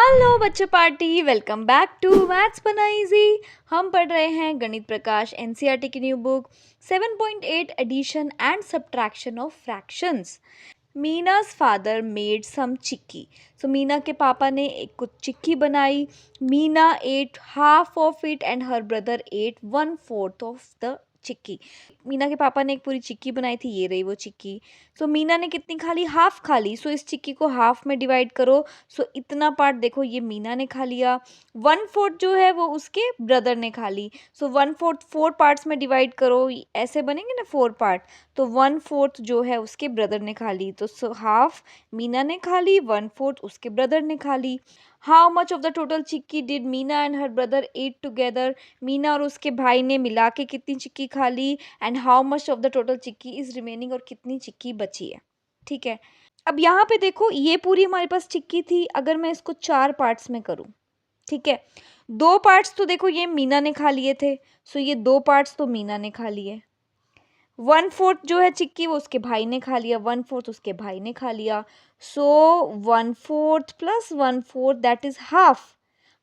Hello बच्चों party, welcome back to maths बना easy. हम पढ़ रहे हैं गणित प्रकाश एनसीईआरटी की new book 7.8 addition and subtraction of fractions. Meena's father made some chikki. So Meena के पापा ने एक कुछ चिक्की बनाई। Meena ate half of it and her brother ate 1/4 of the chikki. Meena के पापा ने एक पूरी चिक्की बनाई थी, ये रही वो चिक्की। सो मीना ने कितनी खा ली? हाफ खा ली। सो इस चिक्की को हाफ में डिवाइड करो। सो इतना पार्ट देखो ये मीना ने खा लिया, 1/4 जो है वो उसके ब्रदर ने खा ली। सो 1/4 4 पार्ट्स में डिवाइड करो, ऐसे बनेंगे ना 4 पार्ट। तो 1/4 जो है उसके ब्रदर ने खा ली। तो हाफ मीना ने खा ली, 1/4 उसके ब्रदर ने खा ली। How much of the total chikki did Meena and her brother eat together? Meena और उसके भाई ने मिला के कितनी चिक्की खा ली? And how much of the total chikki is remaining, और कितनी चिक्की बची है। ठीक है, अब यहाँ पे देखो ये पूरी हमारे पास चिक्की थी। अगर मैं इसको 4 पार्ट्स में करूँ, ठीक है, 2 पार्ट्स तो देखो ये मीना ने खा लिए थे। सो ये 2 पार्ट्स तो मीना ने खा लिए। 1/4 जो है चिक्की वो उसके भाई ने खा लिया, 1/4 उसके भाई ने खा लिया। सो 1/4 plus 1/4 that is half.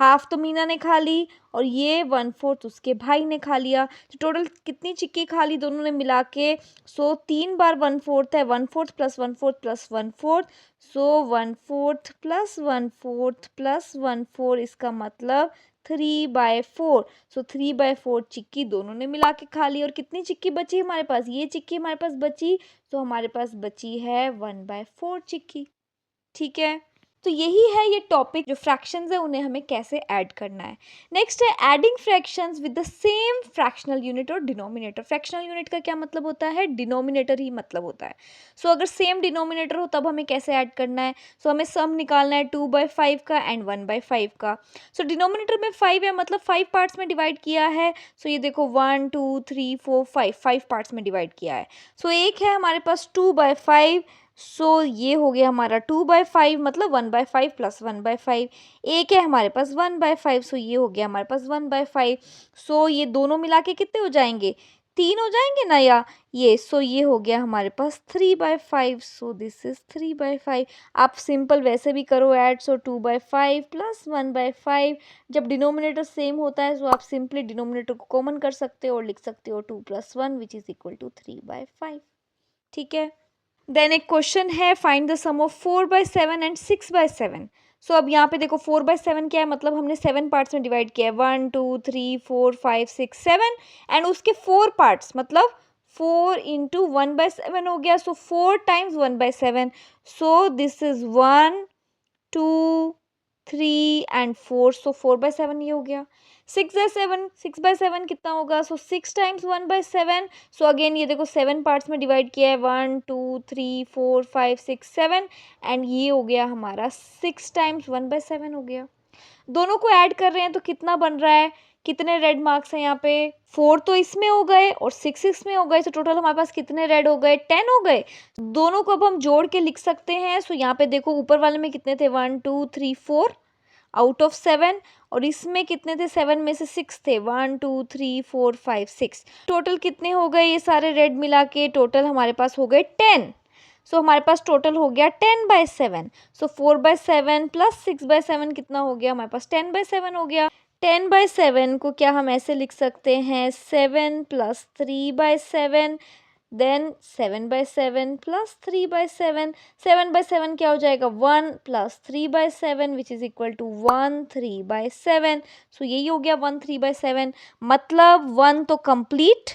Half तो मीना ने खा ली और ये 1/4 उसके भाई ने खा लिया। तो टोटल कितनी चिक्की खा ली दोनों ने मिला के? सो 3 बार 1/4 है, 1/4 प्लस 1/4 प्लस 1/4। सो 1/4 प्लस 1/4 प्लस 1/4, इसका मतलब 3/4। सो 3/4 चिक्की दोनों ने मिला के खा ली। और कितनी चिक्की बची हमारे पास? ये चिक्की हमारे पास बची। तो हमारे पास बची है 1/4 चिक्की। ठीक है, तो यही है ये टॉपिक, जो फ्रैक्शंस है उन्हें हमें कैसे ऐड करना है। नेक्स्ट है adding fractions with the same fractional unit और डिनोमिनेटर। फ्रैक्शनल यूनिट का क्या मतलब होता है? डिनोमिनेटर ही मतलब होता है। सो अगर सेम डिनोमिनेटर हो तब हमें कैसे ऐड करना है? सो हमें सम निकालना है 2/5 का एंड 1/5 का। सो डिनोमिनेटर में 5 है, मतलब 5 पार्ट्स में डिवाइड किया है। सो ये देखो 1 2 3 4 5 पार्ट्स में डिवाइड किया है। सो एक है हमारे पास 2/5। सो ये हो गया हमारा 2/5, मतलब 1/5 प्लस 1/5। एक है हमारे पास 1/5, सो ये हो गया हमारे पास 1/5। सो ये दोनों मिला के कितने हो जाएंगे? 3 हो जाएंगे ना, या ये। सो ये हो गया हमारे पास 3/5। सो दिस इज 3/5। आप सिंपल वैसे भी करो ऐड। सो 2/5 प्लस 1/5, जब डिनोमिनेटर सेम होता है तो आप सिंपली डिनोमिनेटर को कॉमन कर सकते हो और लिख सकते हो 2 + 1 विच इज इक्वल टू 3/5। ठीक है, देन एक क्वेश्चन है, find the sum of 4/7 and 6/7। So अब यहाँ पे देखो 4/7 क्या है? मतलब हमने 7 पार्ट्स में डिवाइड किया है, 1 2 3 4 5 6 7, एंड उसके 4 पार्ट्स, मतलब 4 इंटू 1/7 हो गया। सो 4 times 1/7। So this is 1 2 3 and 4। सो 4/7 ये हो गया। 6/7 कितना होगा? सो 6 टाइम्स 1/7। सो अगेन ये देखो 7 पार्ट्स में डिवाइड किया है, 1 2 3 4 5 6 7, एंड ये हो गया हमारा 6 टाइम्स 1/7 हो गया। दोनों को ऐड कर रहे हैं तो कितना बन रहा है? कितने रेड मार्क्स हैं यहाँ पे? 4 तो इसमें हो गए और 6 इसमें हो गए। तो टोटल हमारे पास कितने रेड हो गए? 10 हो गए। दोनों को अब हम जोड़ के लिख सकते हैं। सो यहाँ पे देखो ऊपर वाले में कितने थे? 1 2 3 4 आउट ऑफ 7, और इसमें कितने थे? 7 में से 6 थे, 1 2 3 4 5 6। टोटल कितने हो गए ये सारे रेड मिला के? टोटल हमारे पास हो गए 10। सो हमारे पास टोटल हो गया 10/7। सो 4/7 प्लस 6/7 कितना हो गया? हमारे पास 10/7 हो गया। 10/7 को क्या हम ऐसे लिख सकते हैं? 7 + 3/7, देन 7/7 प्लस 3/7। 7/7 क्या हो जाएगा? 1 + 3/7 विच इज इक्वल टू 1 3/7। सो यही हो गया 1 3/7, मतलब 1 तो कंप्लीट,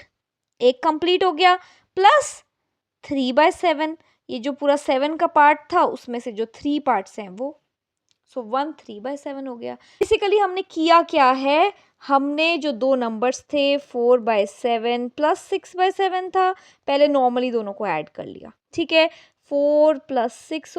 एक कंप्लीट हो गया, प्लस 3/7, ये जो पूरा 7 का पार्ट था उसमें से जो 3 पार्ट्स हैं वो। सो 1 3/7 हो गया। बेसिकली हमने किया क्या है? हमने जो दो नंबर्स थे 4/7 प्लस 6/7 था, पहले नॉर्मली दोनों को ऐड कर लिया। ठीक है, 4 + 6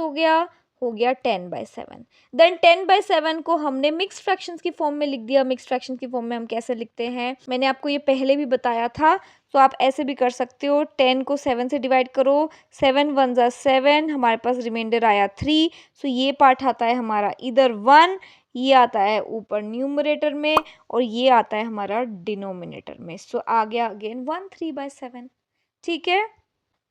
हो गया 10/7। देन 10/7 को हमने मिक्स फ्रैक्शंस की फॉर्म में लिख दिया। मिक्स फ्रैक्शंस की फॉर्म में हम कैसे लिखते हैं मैंने आपको ये पहले भी बताया था। तो आप ऐसे भी कर सकते हो, 10 को 7 से डिवाइड करो, 7 1 ज़ा 7, हमारे पास रिमाइंडर आया 3। सो ये पार्ट आता है हमारा इधर 1, ये आता है ऊपर न्यूमरेटर में, और ये आता है हमारा डिनोमिनेटर में। सो आ गया अगेन 1 3/7। ठीक है,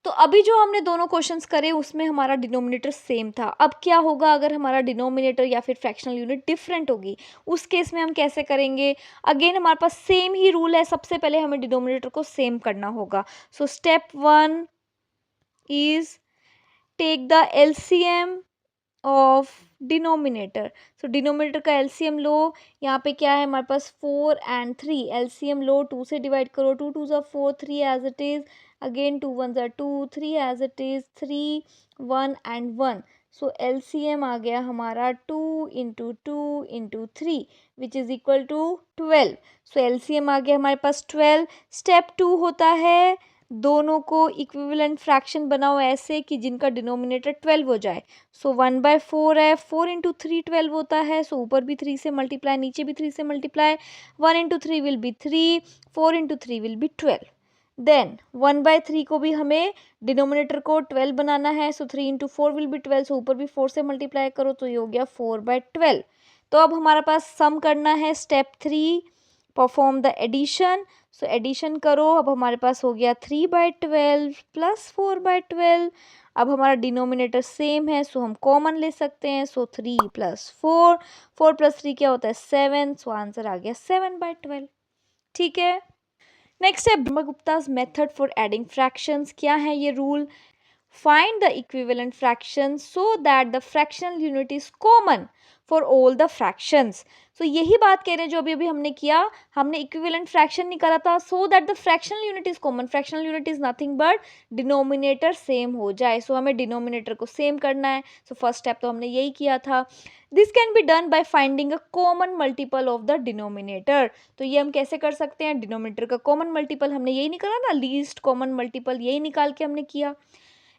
तो अभी जो हमने दोनों क्वेश्चंस करे उसमें हमारा डिनोमिनेटर सेम था। अब क्या होगा अगर हमारा डिनोमिनेटर या फिर फ्रैक्शनल यूनिट डिफरेंट होगी, उस केस में हम कैसे करेंगे? अगेन हमारे पास सेम ही रूल है, सबसे पहले हमें डिनोमिनेटर को सेम करना होगा। So step 1 is take the LCM of denominator. So denominator का एलसीएम लो। यहाँ पे क्या है हमारे पास 4 एंड 3, एलसीएम लो, 2 से डिवाइड करो, 2 2 ज़ा 4, 3 एज इट इज, अगेन 2 1 ज़ा 2, 3 as it is, 3 1 and 1। So LCM आ गया हमारा 2 into 2 into 3 which is equal to 12। So LCM आ गया हमारे पास 12। स्टेप 2 होता है दोनों को इक्विवेलेंट फ्रैक्शन बनाओ ऐसे कि जिनका डिनोमिनेटर 12 हो जाए। सो 1/4 है, 4 इंटू 3 12 होता है, सो ऊपर भी 3 से मल्टीप्लाई, नीचे भी 3 से multiply, 1 into 3 will be 3, 4 into 3 will be 12। Then 1/3 को भी हमें डिनोमिनेटर को 12 बनाना है, so 3 into 4 will be 12, so ऊपर भी 4 से मल्टीप्लाई करो तो ये हो गया 4/12। तो अब हमारे पास सम करना है, step 3 perform the addition. So addition करो, अब हमारे पास हो गया 3/12 प्लस 4/12। अब हमारा डिनोमिनेटर सेम है, सो हम कॉमन ले सकते हैं। सो 3 प्लस 4, 4 प्लस 3 क्या होता है 7, सो आंसर आ गया 7/12। ठीक है। नेक्स्ट है ब्रह्मगुप्ता's मेथड फॉर एडिंग फ्रैक्शंस। क्या है ये rule? Find the equivalent fraction so that the fractional unit is common for all the fractions. So यही बात कह रहे हैं जो अभी अभी हमने किया, हमने equivalent fraction निकाला था so that the fractional unit is common. Fractional unit is nothing but denominator same हो जाए. So हमें denominator को same करना है. So first step तो हमने यही किया था. This can be done by finding a common multiple of the denominator. तो ये हम कैसे कर सकते हैं? Denominator का common multiple हमने यही निकाला ना, least common multiple यही निकाल के हमने किया.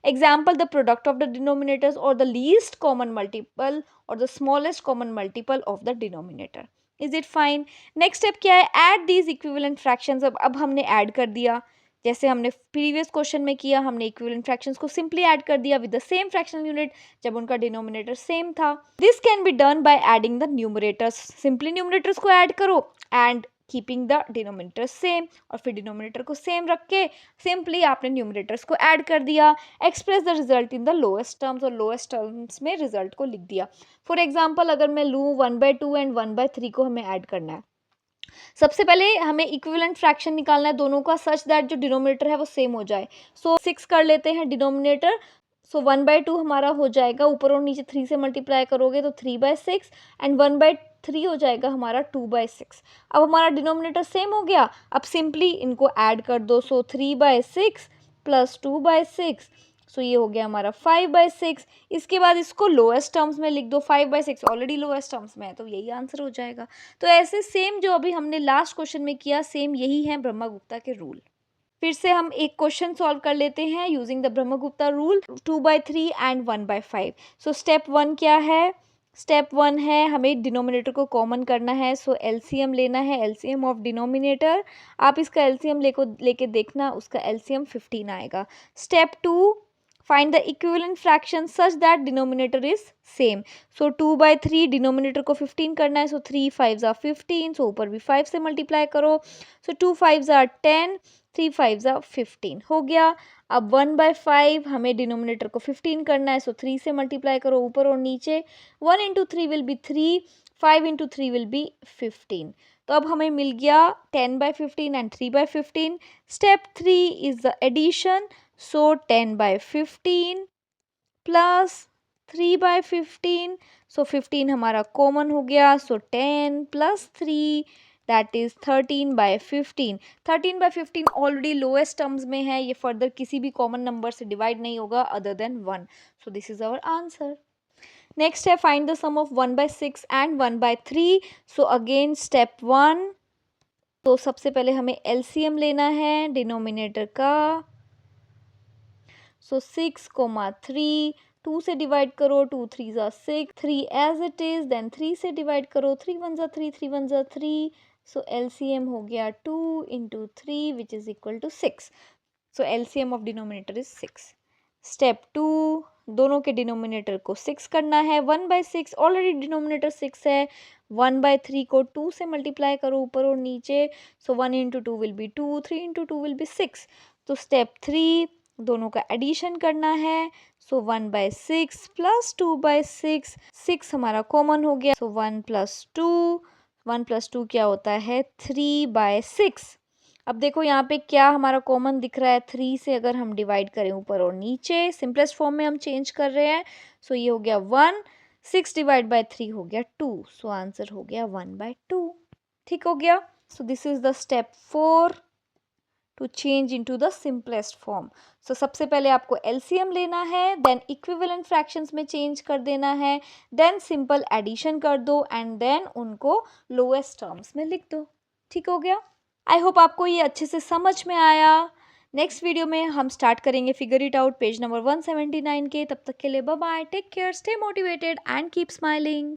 Example, the product of the denominators or the least common multiple or the smallest common multiple of the denominator. Is it fine? Next step क्या है? Add these equivalent fractions. अब हमने add कर दिया, जैसे हमने previous question में किया, हमने equivalent fractions को simply add कर दिया with the same fractional unit जब उनका denominator same था. This can be done by adding the numerators. Simply numerators को add करो and keeping the denominator same, और फिर डिनोमिनेटर को सेम रख के सिंपली आपने न्यूमरेटर्स को ऐड कर दिया. Express the result in the lowest terms, और लोएस्ट टर्म्स में रिजल्ट को लिख दिया. फॉर एग्जांपल अगर मैं लूँ 1/2 एंड 1/3 को हमें ऐड करना है. सबसे पहले हमें इक्विवेलेंट फ्रैक्शन निकालना है दोनों का सच दैट जो डिनोमिनेटर है वो सेम हो जाए. सो 6 कर लेते हैं डिनोमिनेटर. सो 1/2 हमारा हो जाएगा, ऊपर और नीचे 3 से मल्टीप्लाई करोगे तो 3/6 एंड 1/3 हो जाएगा हमारा 2/6. अब हमारा डिनोमिनेटर सेम हो गया. अब सिंपली इनको ऐड कर दो. सो 3/6 प्लस 2/6, सो ये हो गया हमारा 5/6. इसके बाद इसको लोएस्ट टर्म्स में लिख दो. 5/6 ऑलरेडी लोएस्ट टर्म्स में है तो यही आंसर हो जाएगा. तो ऐसे सेम जो अभी हमने लास्ट क्वेश्चन में किया सेम यही है ब्रह्मगुप्ता के रूल. फिर से हम एक क्वेश्चन सॉल्व कर लेते हैं using the Brahmagupta rule 2/3 and 1/5. So step 1 क्या है? स्टेप 1 है हमें डिनोमिनेटर को कॉमन करना है. सो एलसीएम लेना है, एलसीएम ऑफ डिनोमिनेटर. आप इसका एलसीएम लेके देखना, उसका एलसीएम 15 आएगा. Step 2, find the equivalent fraction such that denominator is same. So 2/3 denominator को 15 करना है. सो 3 5 ज़ा 15, सो ऊपर भी 5 से मल्टीप्लाई करो. सो 2 5 ज़ा 10, 3 5 ज़ा 15 हो गया. अब 1/5 हमें डिनोमिनेटर को 15 करना है. सो 3 से मल्टीप्लाई करो ऊपर और नीचे. 1 into 3 will be 3, 5 into 3 will be 15. तो अब हमें मिल गया 10/15 and 3/15. Step 3 is the addition. So 10/15 plus 3/15, so 15 हमारा कॉमन हो गया. So 10 plus 3 that is 13/15. 13/15 already lowest terms में है, ये फर्दर किसी भी कॉमन नंबर से डिवाइड नहीं होगा other than 1. So this is our answer. Next है find the sum of 1/6 and 1/3. So again step 1. तो सबसे पहले हमें एलसीएम लेना है डिनोमिनेटर का. सो 6, 2 से डिवाइड करो, 2 3 ज़ा 6, 3 एज इट इज़. देन 3 से डिवाइड करो, 3 1 ज़ा 3, 3 1 ज़ा 3. सो एलसीएम हो गया 2 into 3 which is equal to 6. So LCM of denominator is 6. Step 2, दोनों के डिनोमिनेटर को 6 करना है. 1/6 ऑलरेडी डिनोमिनेटर 6 है. 1/3 को 2 से मल्टीप्लाई करो ऊपर और नीचे. सो 1 into 2 will be 2, 3 into 2 will be 6. तो स्टेप 3, दोनों का एडिशन करना है। सो 1/6 प्लस 2/6, 6 हमारा कॉमन हो गया। सो 1 + 2 क्या होता है 3/6। अब देखो यहाँ पे क्या हमारा कॉमन दिख रहा है, 3 से अगर हम डिवाइड करें ऊपर और नीचे, सिंपलेस्ट फॉर्म में हम चेंज कर रहे हैं। सो ये हो गया 1, 6 डिवाइड बाय 3 हो गया 2। सो आंसर हो गया 1/2। ठीक हो गया। So this is the step 4 to change into the simplest form. So सबसे पहले आपको एलसीएम लेना है, देन इक्विवेलेंट फ्रैक्शंस में चेंज कर देना है, देन सिंपल एडिशन कर दो एंड देन उनको लोएस्ट टर्म्स में लिख दो। ठीक हो गया। आई होप आपको ये अच्छे से समझ में आया। नेक्स्ट वीडियो में हम स्टार्ट करेंगे figure it out page number 179 के। तब तक के लिए bye bye, take care, stay motivated and keep smiling.